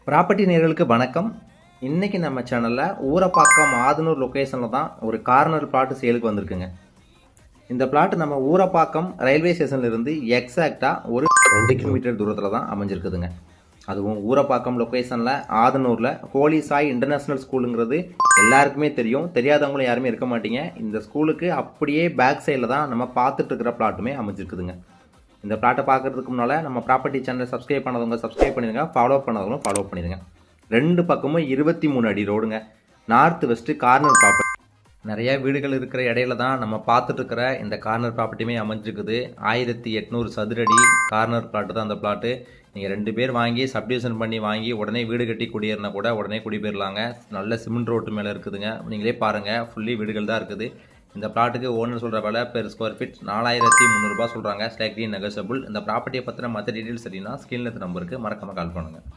Property நேயர்களுக்கு வணக்கம். இன்னைக்கு நம்ம சேனலில் ஊரப்பாக்கம் ஆதனூர் லொக்கேஷனில் தான் ஒரு கார்னர் பிளாட் சேலுக்கு வந்திருக்குங்க. இந்த பிளாட் நம்ம ஊரப்பாக்கம் ரயில்வே ஸ்டேஷன்லேருந்து எக்ஸாக்டாக ஒரு 2 கிலோமீட்டர் தூரத்தில் தான் அமைஞ்சிருக்குதுங்க. அதுவும் ஊரப்பாக்கம் லொக்கேஷனில் ஆதனூரில் ஹோலி சாய் இன்டர்நேஷ்னல் ஸ்கூலுங்கிறது எல்லாருக்குமே தெரியும். தெரியாதவங்களும் யாருமே இருக்க மாட்டீங்க. இந்த ஸ்கூலுக்கு அப்படியே பேக் சைடில் தான் நம்ம பார்த்துட்டு இருக்கிற பிளாட்டுமே அமைஞ்சிருக்குதுங்க. இந்த பிளாட்டை பார்க்குறதுக்கு முன்னால் நம்ம ப்ராப்பர்ட்டி சேனலை சப்ஸ்கிரைப் பண்ணாதவங்க சப்ஸ்கிரைப் பண்ணிடுங்க, ஃபாலோ பண்ணாதவங்க ஃபாலோ பண்ணிடுங்க. 2 பக்கமும் 23 அடி ரோடுங்க. North west corner property. நிறையா வீடுகள் இருக்கிற இடையில தான் நம்ம பார்த்துட்டு இருக்கிற இந்த கார்னர் ப்ராப்பர்ட்டியுமே அமைஞ்சிருக்குது. 1800 சதுரடி கார்னர் பிளாட்டு தான் அந்த பிளாட்டு. நீங்கள் 2 பேர் வாங்கி சப்டிவிஷன் பண்ணி வாங்கி உடனே வீடு கட்டி குடியேறினா கூட உடனே குடிபெயரலாங்க. நல்ல சிமெண்ட் ரோட்டு மேலே இருக்குதுங்க. நீங்களே பாருங்கள், ஃபுல்லி வீடுகள் தான் இருக்குது. இந்த பிளாட்டுக்கு ஓனர் சொல்கிற விலை பெர் ஸ்கொயர் ஃபீட் 4300 சொல்கிறாங்க. Slightly negotiable. இந்த ப்ராப்பர்ட்டியை பற்றின மற்ற டீட்டெயில்ஸ் தெரியும்னா ஸ்க்ரீனில் நம்பருக்கு மறக்காமல் கால் பண்ணுங்கள்.